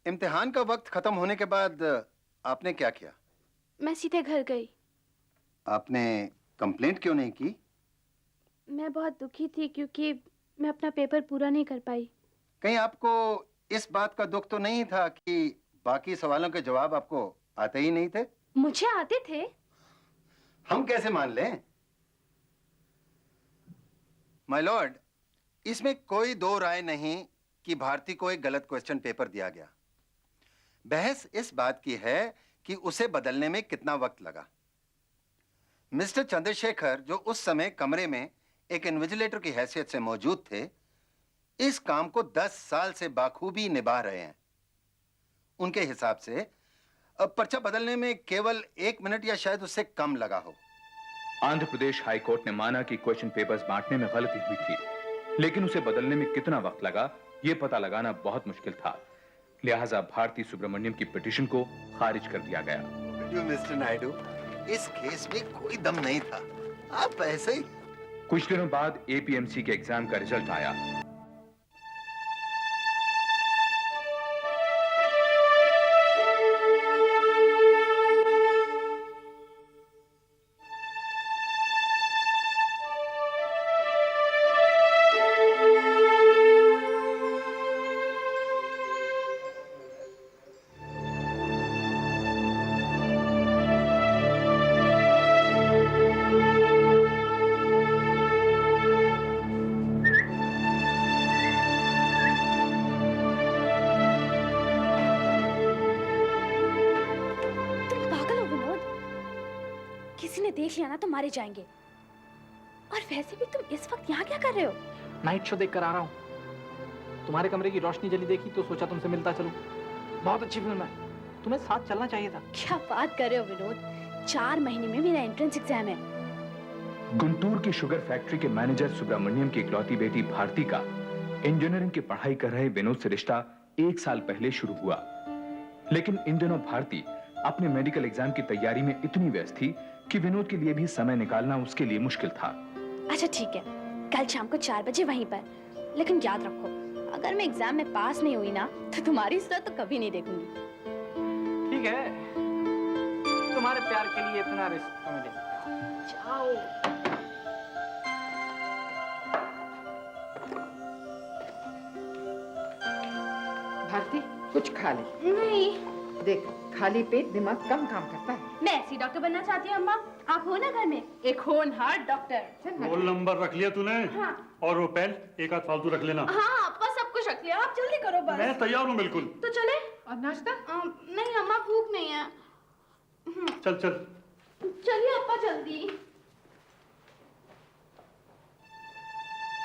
इम्तिहान का वक्त खत्म होने के बाद आपने क्या किया? मैं सीधे घर गई। आपने कंप्लेंट क्यों नहीं की? मैं बहुत दुखी थी क्योंकि मैं अपना पेपर पूरा नहीं कर पाई। कहीं आपको इस बात का दुख तो नहीं था कि बाकी सवालों के जवाब आपको आते ही नहीं थे? मुझे आते थे। हम कैसे मान लें? माय लॉर्ड, इसमें कोई दो राय नहीं कि भारती को एक गलत क्वेश्चन पेपर दिया गया। बहस इस बात की है कि उसे बदलने में कितना वक्त लगा। मिस्टर चंद्रशेखर, जो उस समय कमरे में एक इन्विजिलेटर की हैसियत से मौजूद थे, इस काम को 10 साल से बाखूबी निभा रहे हैं। उनके हिसाब से अब पर्चा बदलने में केवल 1 मिनट या शायद उससे कम लगा हो। आंध्र प्रदेश हाई कोर्ट ने माना कि क्वेश्चन पेपर्स बांटने में गलती हुई थी, लेकिन उसे बदलने में कितना वक्त लगा यह पता लगाना बहुत मुश्किल था। लिहाजा भारती सुब्रमण्यम की पिटीशन को खारिज कर दिया गया। मिस्टर नायडू, इस केस में कोई दम नहीं था, आप ऐसे ही। कुछ दिनों बाद एपीएमसी के एग्जाम का रिजल्ट आया। देख लिया ना तो मारे जाएंगे। और वैसे भी तुम इस वक्त यहाँ क्या कर रहे हो? नाइट शो देख कर आ रहा हूँ। तुम्हारे कमरे की रोशनी जली देखी तो सोचा तुमसे मिलता चलूं। बहुत अच्छी फिल्म है, तुम्हें साथ चलना चाहिए था। क्या बात कर रहे हो विनोद, 4 महीने में मेरा एंट्रेंस एग्जाम है। गुंटूर की शुगर फैक्ट्री के मैनेजर सुब्रमण्यम की इकलौती बेटी भारती का इंजीनियरिंग की पढ़ाई कर रहे विनोद से रिश्ता 1 साल पहले शुरू हुआ, लेकिन इन दिनों भारती अपने मेडिकल एग्जाम की तैयारी में इतनी व्यस्त थी कि विनोद के लिए भी समय निकालना उसके लिए मुश्किल था। अच्छा ठीक है, कल शाम को 4 बजे वहीं पर, लेकिन याद रखो अगर मैं एग्जाम में पास नहीं हुई ना तो तुम्हारी सूरत तो कभी नहीं देखूंगी। ठीक है, तुम्हारे प्यार के लिए इतना रिस्क तो मैं ले सकता हूं। जाओ। भारती कुछ खा ले। नहीं। देख, खाली पेट दिमाग कम काम करता है। मैं ऐसी डॉक्टर बनना चाहती हूँ अम्मा, आप हो ना घर में एक होनहार डॉक्टर। रोल नंबर रख लिया तूने? हाँ। और वो पेन एक आध फालतू रख लेना। हाँ अप्पा सब कुछ रख लिया, आप जल्दी करो बस। मैं तैयार हूँ बिल्कुल। तो चले? और नाश्ता? नहीं अम्मा भूख नहीं है। चल चल चलिए अप्पा जल्दी।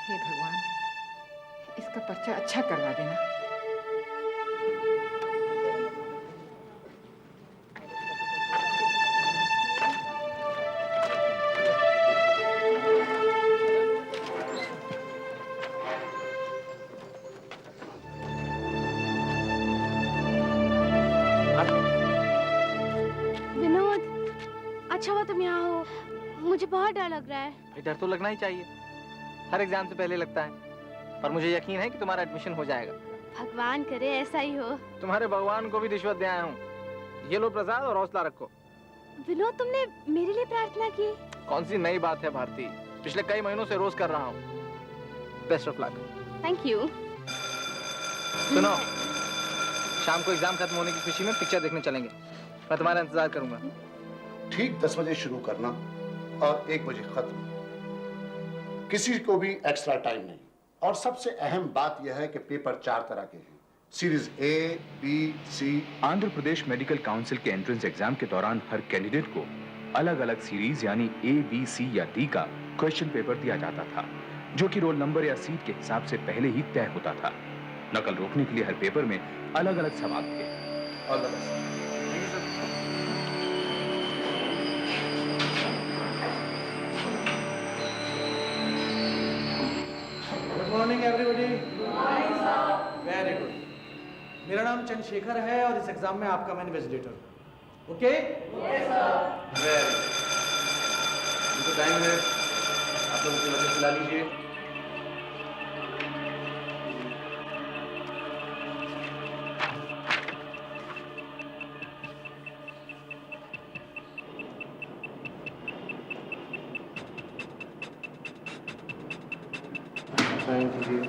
हे भगवान, इसका पर्चा अच्छा करवा देना। अच्छा हुआ तुम यहाँ हो, मुझे बहुत डर लग रहा है। डर तो लगना ही चाहिए, हर एग्जाम से पहले लगता है, पर मुझे यकीन है कि तुम्हारा एडमिशन हो जाएगा। भगवान करे ऐसा ही हो। तुम्हारे भगवान को भी रिश्वत दे आया हूँ। ये लो प्रसाद और हौसला रखो। विनोद तुमने मेरे लिए प्रार्थना की? कौन सी नई बात है भारती, पिछले कई महीनों से रोज कर रहा हूँ। Best of luck. Thank you. सुनो, शाम को एग्जाम खत्म होने की खुशी में पिक्चर देखने चलेंगे, मैं तुम्हारा इंतजार करूंगा। ठीक 10 बजे शुरू करना और 1 बजे खत्म, किसी को भी एक्स्ट्रा टाइम नहीं। और सबसे अहम बात यह है कि पेपर 4 तरह के हैं, series A, B, C. Andhra Pradesh medical council के एंट्रेंस एग्जाम के दौरान हर कैंडिडेट को अलग अलग सीरीज यानी ए, बी, सी या डी का क्वेश्चन पेपर दिया जाता था, जो कि रोल नंबर या सीट के हिसाब से पहले ही तय होता था। नकल रोकने के लिए हर पेपर में अलग अलग सवाल थे। All the best. Good morning everybody. Very good. मेरा नाम चंद्रशेखर है और इस एग्जाम में आपका मैं invigilator. Okay? Yes sir. Very good. तो टाइम है, आप लोग मुझे मदद खिला लीजिए। साइन कीजिए।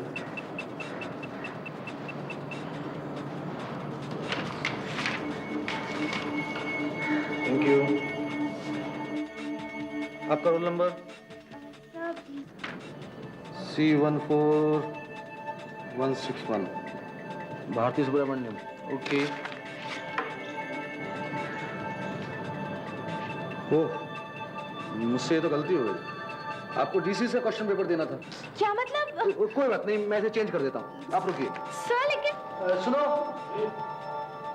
Thank you. आपका roll number C14161, Bharati Subramaniam. Okay. ओह, मुझसे ये तो गलती हो गई। आपको डीसी से क्वेश्चन पेपर देना था। क्या मतलब? कोई बात नहीं, मैं इसे चेंज कर देता हूँ, आप रुकिए। सर लेकिन सुनो,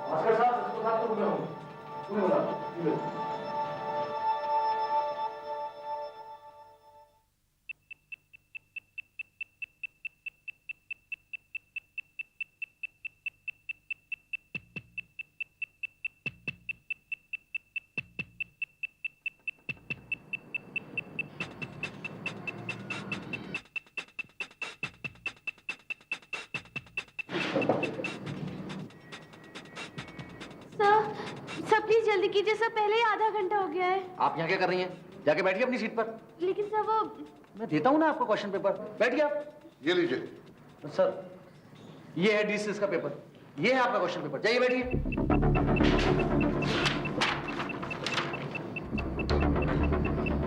भास्कर साहब, इसको साथ में हूँ। सर प्लीज जल्दी कीजिए सर, पहले ही आधा घंटा हो गया है। आप यहाँ क्या कर रही हैं? जाके बैठिए अपनी सीट पर। लेकिन सर वो मैं देता हूँ ना आपको क्वेश्चन पेपर, बैठिए आप। ये लीजिए। सर, ये है डीसीएस का पेपर, ये है आपका क्वेश्चन पेपर, जाइए बैठिए।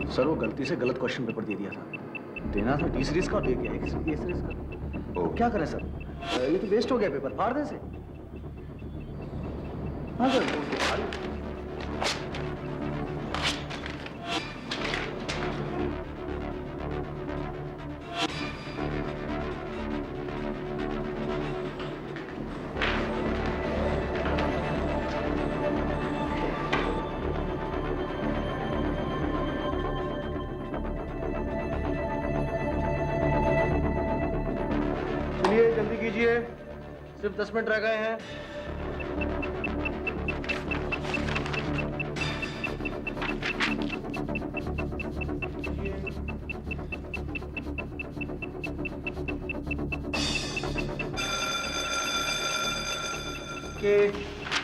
सर, वो गलती से गलत क्वेश्चन पेपर दे दिया था। देना था डी सीरीज का और दे दिया ए सीरीज का। क्या करें सर, ये तो वेस्ट हो गया पेपर, फाड़ दें से। हाँ सर, चलिए जल्दी कीजिए, सिर्फ 10 मिनट रह गए हैं।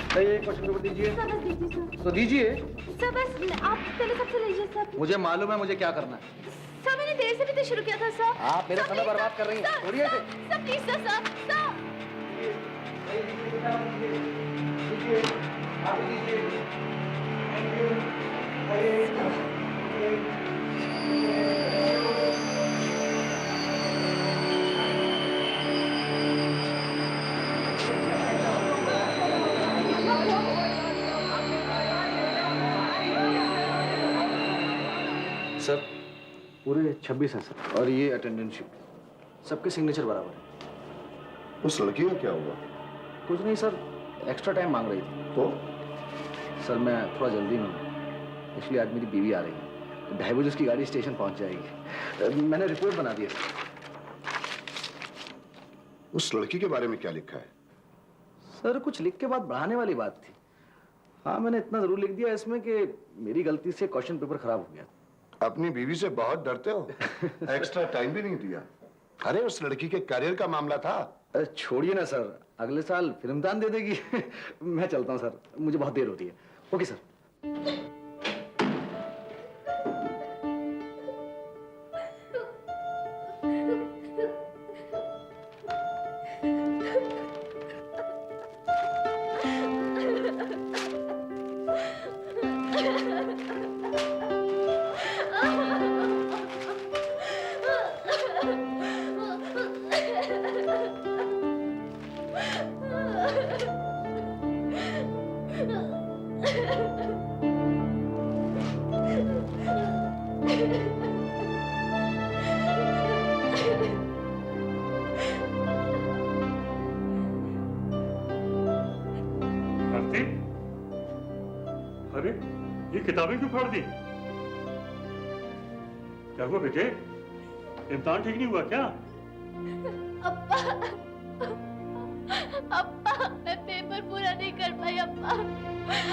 सही क्वेश्चन पेपर दीजिए। सर बस दीजिए सर। तो दीजिए। सर बस आप पहले सबसे लीजिए सर। मुझे मालूम है मुझे क्या करना है। सर मैंने देर से भी तो शुरू किया था सर। आप मेरा समय बर्बाद कर रही हैं, छोड़िए इसे। Sir please sir sir sir. Sir, पूरे 26 हैं सर, और ये अटेंडेंस शीट, सबके सिग्नेचर बराबर है। उस लड़की का क्या हुआ? कुछ नहीं सर, एक्स्ट्रा टाइम मांग रही थी। तो सर मैं थोड़ा जल्दी में हूँ, इसलिए आज मेरी बीवी आ रही है, 2:30 बजे उसकी गाड़ी स्टेशन पहुँच जाएगी। मैंने रिपोर्ट बना दी है। उस लड़की के बारे में क्या लिखा है? सर कुछ लिख के बात बढ़ाने वाली बात थी। हाँ, मैंने इतना जरूर लिख दिया इसमें कि मेरी गलती से क्वेश्चन पेपर खराब हो गया। अपनी बीवी से बहुत डरते हो। एक्स्ट्रा टाइम भी नहीं दिया। अरे उस लड़की के करियर का मामला था। अरे छोड़िए ना सर, अगले साल फिल्म दान दे देगी। मैं चलता हूँ सर, मुझे बहुत देर होती है। Okay sir. भारती, अरे ये किताबें क्यों फाड़ दी? क्या हुआ बेटे? इम्तिहान ठीक नहीं हुआ क्या? अप्पा, अप्पा, मैं पेपर पूरा नहीं कर पाई अप्पा।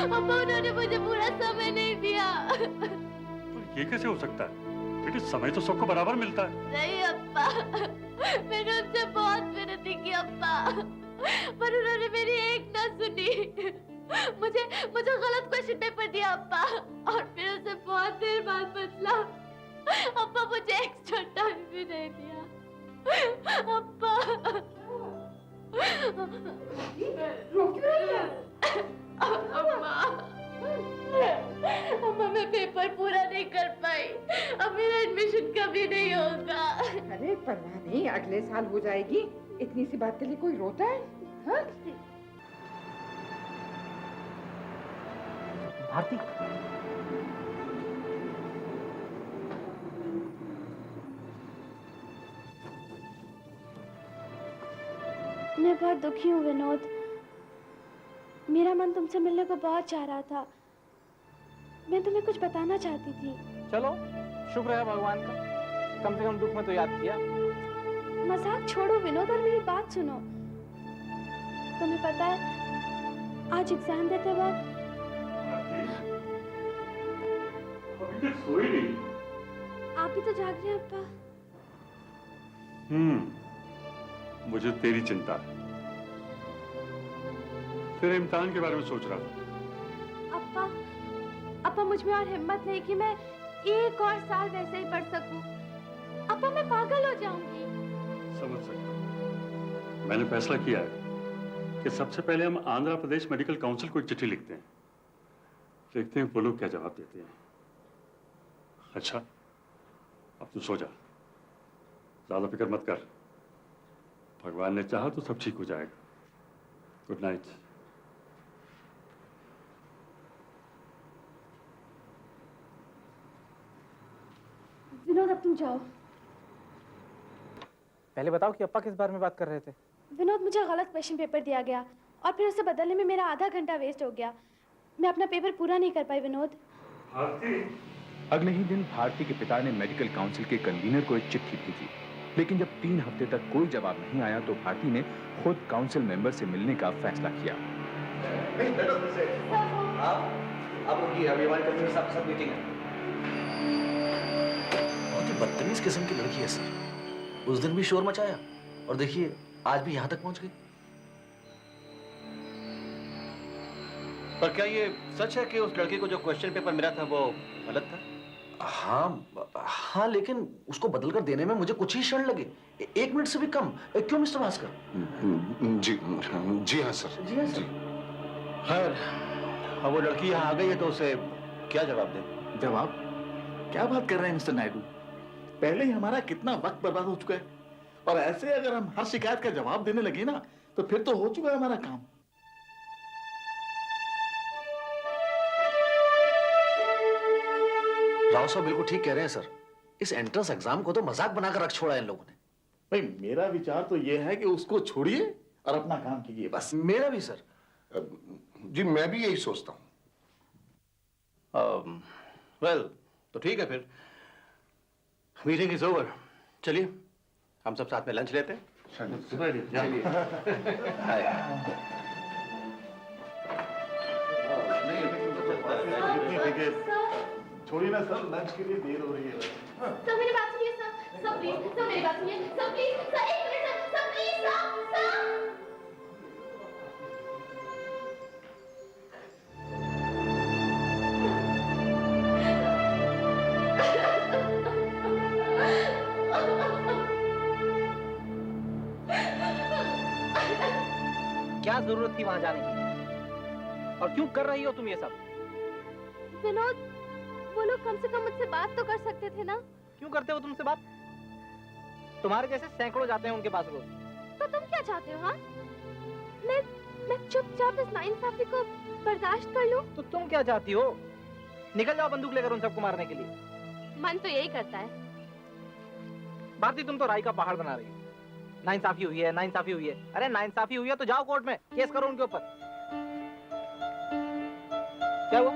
अप्पा उन्होंने मुझे पूरा समय नहीं दिया। तो ये कैसे हो सकता है? बेटे समय तो सबको बराबर मिलता है। नहीं अप्पा, मैंने उनसे बहुत मेहनत की अप्पा, पर उन्होंने मेरी एक ना सुनी। मुझे गलत क्वेश्चन पेपर दिया अप्पा, और फिर उसे बहुत देर बाद बदला। अप्पा मुझे एक्स्ट्रा टाइम भी नहीं दिया। अब्बा रो क्यों रही है? अम्मा मैं पेपर पूरा नहीं कर पाई, अब मेरा एडमिशन कभी नहीं होगा। अरे परवाह नहीं, अगले साल हो जाएगी। इतनी सी बात के लिए कोई रोता है? हाँ? भारती, मैं बहुत दुखी हूँ विनोद। मेरा मन तुमसे मिलने को बहुत चाह रहा था। मैं तुम्हें कुछ बताना चाहती थी। चलो शुक्र है भगवान का, कम से कम दुख में तो याद किया। मजाक छोड़ो विनोद और मेरी बात सुनो। तुम्हें पता है आज एग्जाम देते वक्त अभी तक सोई नहीं। आप भी तो जाग रहे हैं अब्बा। मुझे तेरी चिंता है, तेरे इम्तिहान के बारे में सोच रहा था। अब्बा मुझ में और हिम्मत नहीं कि मैं एक और साल वैसे ही पढ़ सकूं। अब्बा मैं पागल हो जाऊंगी। समझ सकता हूं। मैंने फैसला किया है कि सबसे पहले हम आंध्र प्रदेश मेडिकल काउंसिल को एक चिट्ठी लिखते हैं, देखते हैं वो लोग क्या जवाब देते हैं। अच्छा अब तू सो जा, ज्यादा फिक्र मत कर। भगवान ने चाहा तो सब ठीक हो जाएगा। Good night. विनोद अब तुम जाओ। पहले बताओ कि अप्पा किस बारे में बात कर रहे थे? विनोद मुझे गलत क्वेश्चन पेपर दिया गया और फिर उसे बदलने में मेरा आधा घंटा वेस्ट हो गया। मैं अपना पेपर पूरा नहीं कर पाई विनोद। अगले ही दिन भारती के पिता ने मेडिकल काउंसिल के कन्वीनर को एक चिट्ठी भेजी, लेकिन जब 3 हफ्ते तक कोई जवाब नहीं आया तो भारती ने खुद काउंसिल मेंबर से मिलने का फैसला किया। आप रुकिए, अभी हमारी कंपनी में सब मीटिंग है। बहुत ही बदतमीज किस्म की लड़की है सर। उस दिन भी शोर मचाया और देखिए आज भी यहाँ तक पहुँच गई। पर क्या ये सच है कि उस लड़के को जो क्वेश्चन पेपर मिला था वो गलत था? हाँ, लेकिन उसको बदल कर देने में मुझे कुछ ही क्षण लगे, 1 मिनट से भी कम। क्यों मिस्टर भास्कर? जी हाँ सर। जी हाँ सर। खैर, अब वो लड़की यहाँ आ गई है तो उसे क्या जवाब दे? जवाब? क्या बात कर रहे हैं मिस्टर नायडू? पहले ही हमारा कितना वक्त बर्बाद हो चुका है, और ऐसे अगर हम हर शिकायत का जवाब देने लगे ना तो फिर तो हो चुका है हमारा काम। राव साहब बिल्कुल ठीक कह रहे हैं सर। इस एंट्रेंस एग्जाम को तो मजाक बनाकर रख छोड़ा है इन लोगों ने। भाई मेरा विचार तो ये है कि उसको छोड़िए और अपना काम कीजिए बस। मेरा भी सर। जी मैं भी यही सोचता हूँ। वेल तो ठीक है फिर, मीटिंग इज ओवर। चलिए हम सब साथ में लंच लेते हैं। छोड़िए ना सर, लंच के लिए देर हो रही है। सर मेरी बात सुनिए सर, सर प्लीज, सर मेरी बात सुनिए, सर प्लीज, सर एक मिनट सर, प्लीज सर। क्या जरूरत थी वहां जाने की? और क्यों कर रही हो तुम ये सब? विनोद, वो लोग कम से कम मुझसे बात तो कर सकते थे ना? क्यों करते हो तुमसे बात? तुम्हारे जैसे सैकड़ों जाते हैं उनके पास रोज। तो तुम क्या चाहते हो? हाँ, मैं चुपचाप इस नाइंसाफी को बर्दाश्त कर लूं? तो तुम क्या चाहती हो? निकल जाओ बंदूक लेकर उन सबको मारने के लिए। मन तो यही करता है। भारती तुम तो राई का पहाड़ बना रही हो। नाइंसाफी हुई है, नाइंसाफी हुई है। अरे नाइंसाफी हुई है तो जाओ कोर्ट में केस करो उनके ऊपर। क्या हुआ?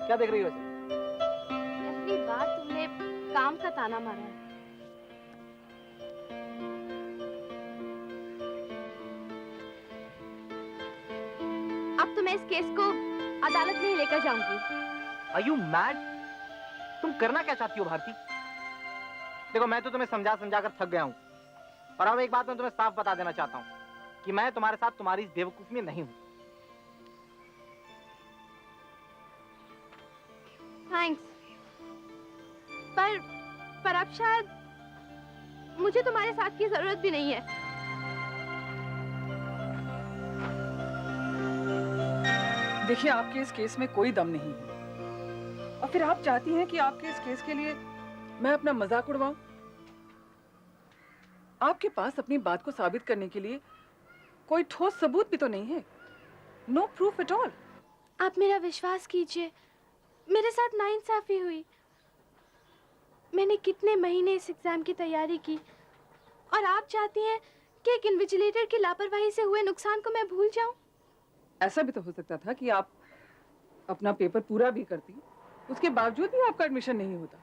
क्या देख रही हो ऐसे? पहली बार तुमने काम का ताना मारा है। अब तो मैं इस केस को अदालत में ही लेकर जाऊंगी। Are you mad? तुम करना क्या चाहती हो भारती? देखो मैं तो तुम्हें समझा समझा कर थक गया हूं, और अब एक बात मैं तुम्हें साफ बता देना चाहता हूं कि मैं तुम्हारे साथ तुम्हारी इस बेवकूफी में नहीं हूं। थैंक्स। पर अब शायद मुझे तुम्हारे साथ की जरूरत भी नहीं है। देखिए, आपके इस केस में कोई दम नहीं है और फिर आप चाहती हैं कि आपके इस केस के लिए मैं अपना मजाक उड़वाऊं? आपके पास अपनी बात को साबित करने के लिए कोई ठोस सबूत भी तो नहीं है। No proof at all. आप मेरा विश्वास कीजिए, मेरे साथ नाइंसाफी हुई। मैंने कितने महीने इस एग्जाम की तैयारी की और आप चाहती हैं कि एक इन्विजिलेटर की लापरवाही से हुए नुकसान को मैं भूल जाऊं? ऐसा भी तो हो सकता था कि आप अपना पेपर पूरा भी करती, उसके बावजूद भी आपका एडमिशन नहीं होता।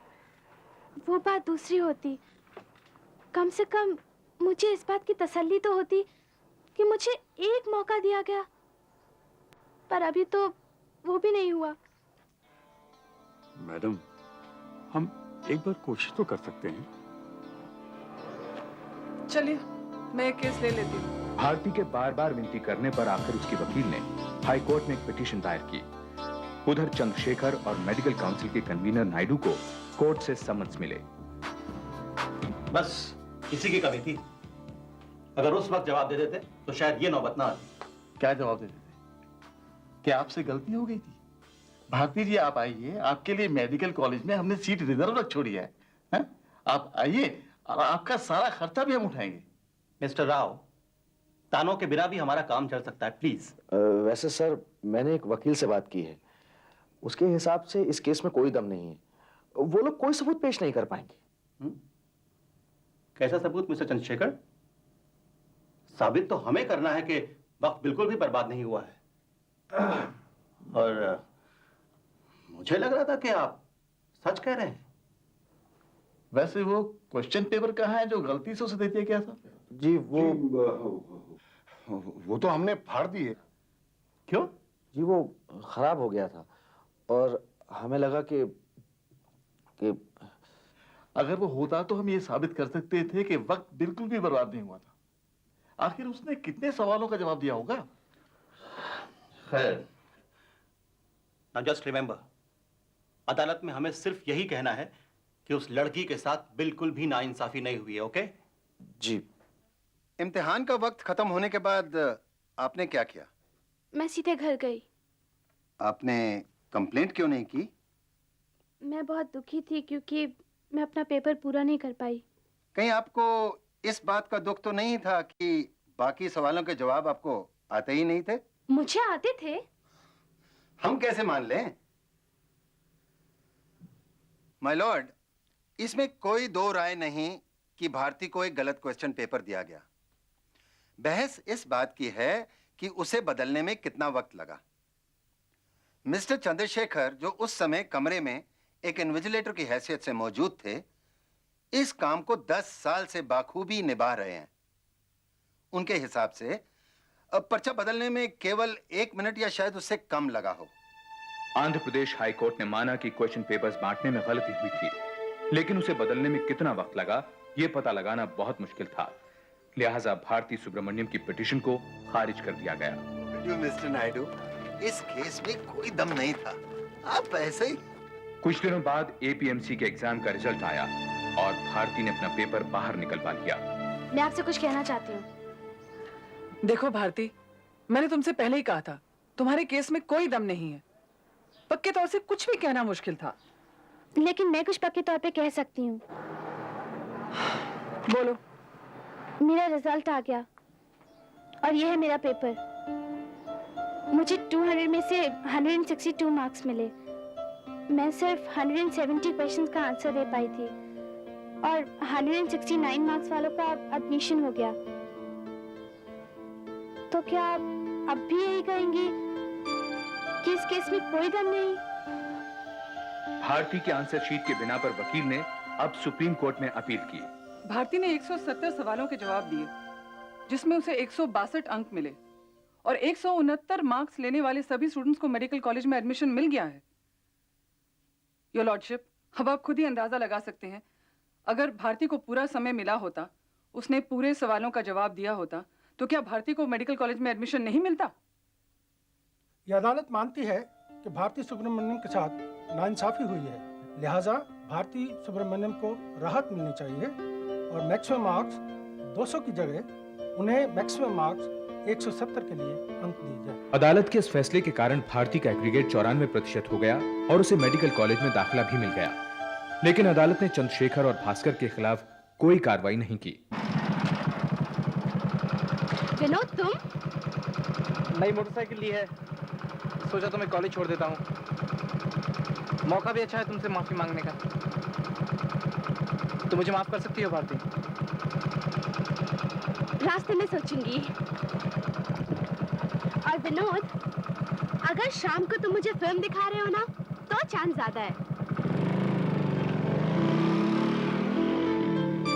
वो बात दूसरी होती। कम से कम मुझे इस बात की तसल्ली तो होती कि मुझे एक मौका दिया गया, पर अभी तो वो भी नहीं हुआ। मैडम, हम एक बार कोशिश तो कर सकते हैं। चलिए, मैं एक केस ले लेती हूँ। भारती के बार बार विनती करने पर आखिर उसके वकील ने हाई कोर्ट में एक पिटीशन दायर की। उधर चंद्रशेखर और मेडिकल काउंसिल के कन्वीनर नायडू को कोर्ट से समन्स मिले। बस इसी की कमी थी। अगर उस वक्त जवाब दे देते तो शायद ये नौबत ना आती। क्या जवाब दे देते? क्या आपसे गलती हो गई थी? भारती जी, आप आइए, आपके लिए मेडिकल कॉलेज में हमने सीट रिजर्व रख छोड़ी है, हैं? आप आइए और आपका सारा खर्चा भी हम उठाएंगे। मिस्टर राव, तानों के बिना भी हमारा काम चल सकता है, प्लीज। वैसे सर, मैंने एक वकील से बात की है, उसके हिसाब से इस केस में कोई दम नहीं है। वो लोग कोई सबूत पेश नहीं कर पाएंगे। कैसा सबूत मिस्टर चंद्रशेखर? साबित तो हमें करना है कि वक्त बिल्कुल भी बर्बाद नहीं हुआ है। और मुझे लग रहा था कि आप सच कह रहे हैं। वैसे वो क्वेश्चन पेपर कहाँ है जो गलती से उसे दे दिया गया था? जी वो तो हमने फाड़ दिए। क्यों? जी वो खराब हो गया था और हमें लगा कि अगर वो होता तो हम ये साबित कर सकते थे कि वक्त बिल्कुल भी बर्बाद नहीं हुआ था। आखिर उसने कितने सवालों का जवाब दिया होगा? खैर, नाउ जस्ट रिमेंबर, अदालत में हमें सिर्फ यही कहना है कि उस लड़की के साथ बिल्कुल भी नाइंसाफी नहीं हुई है। ओके? जी। इम्तिहान का वक्त खत्म होने के बाद आपने क्या किया? मैं सीधे घर गई। आपने कंप्लेंट क्यों नहीं की? मैं बहुत दुखी थी क्योंकि मैं अपना पेपर पूरा नहीं कर पाई। कहीं आपको इस बात का दुख तो नहीं था कि बाकी सवालों के जवाब आपको आते ही नहीं थे? मुझे आते थे। हम कैसे मान लें? माय लॉर्ड, इसमें कोई दो राय नहीं कि भारती को एक गलत क्वेश्चन पेपर दिया गया। बहस इस बात की है कि उसे बदलने में कितना वक्त लगा। मिस्टर चंद्रशेखर, जो उस समय कमरे में एक इन्विजिलेटर की हैसियत से मौजूद थे, इस काम को 10 साल से बाखूबी निभा रहे हैं। उनके हिसाब से अब पर्चा बदलने में केवल 1 मिनट या शायद उससे कम लगा हो। आंध्र प्रदेश हाई कोर्ट ने माना कि क्वेश्चन पेपर्स बांटने में गलती हुई थी, लेकिन उसे बदलने में कितना वक्त लगा यह पता लगाना बहुत मुश्किल था। लिहाजा भारती सुब्रमण्यम की पिटीशन को खारिज कर दिया गया। मिस्टर नायडू, इस केस में कोई दम नहीं था। आप ऐसे ही। कुछ दिनों बाद एपीएमसी के एग्जाम का रिजल्ट आया और भारती ने अपना पेपर बाहर निकलवा लिया। मैं आपसे कुछ कहना चाहती हूँ। देखो भारती, मैंने तुमसे पहले ही कहा था, तुम्हारे केस में कोई दम नहीं है। पक्के तौर से कुछ भी कहना मुश्किल था। लेकिन मैं कुछ पक्के तौर पे कह सकती हूँ। बोलो। मेरा रिजल्ट आ गया और ये है मेरा पेपर। मुझे 200 में से 162 मार्क्स मिले। मैं सिर्फ 170 क्वेश्चंस का आंसर दे पाई थी और 169 मार्क्स वालों का एडमिशन हो गया। तो क्या आप अब भी यही कहेंगी कि इस केस में कोई दम नहीं? भारती के आंसर शीट के बिना पर वकील ने अब सुप्रीम कोर्ट में अपील की। भारती ने 170 सवालों के जवाब दिए, जिसमें उसे 162 अंक मिले और 169 मार्क्स लेने वाले सभी स्टूडेंट्स को मेडिकल कॉलेज में एडमिशन मिल गया है। योर लॉर्डशिप, अब आप खुद ही अंदाजा लगा सकते हैं, अगर भारती को पूरा समय मिला होता, उसने पूरे सवालों का जवाब दिया होता, तो क्या भारती को मेडिकल कॉलेज में एडमिशन नहीं मिलता? यह अदालत मानती है कि भारती सुब्रमण्यम के साथ नाइंसाफी हुई है, लिहाजा भारती सुब्रमण्यम को राहत मिलनी चाहिए और मैक्सिमम मार्क्स 200 की जगह उन्हें मैक्सिमम मार्क्स 170 के लिए अंक दिए जाए। अदालत के इस फैसले के कारण भारती का एग्रीगेट 94% हो गया और उसे मेडिकल कॉलेज में दाखिला भी मिल गया। लेकिन अदालत ने चंद्रशेखर और भास्कर के खिलाफ कोई कार्रवाई नहीं की। विनोद, तुम? नई मोटरसाइकिल ली है, सोचा तो मैं कॉलेज छोड़ देता हूँ। मौका भी अच्छा है तुमसे माफी मांगने का। तो मुझे माफ कर सकती हो भारती? रास्ते में सोचूंगी। और विनोद, अगर शाम को तुम मुझे फिल्म दिखा रहे हो ना, तो चांस ज्यादा है।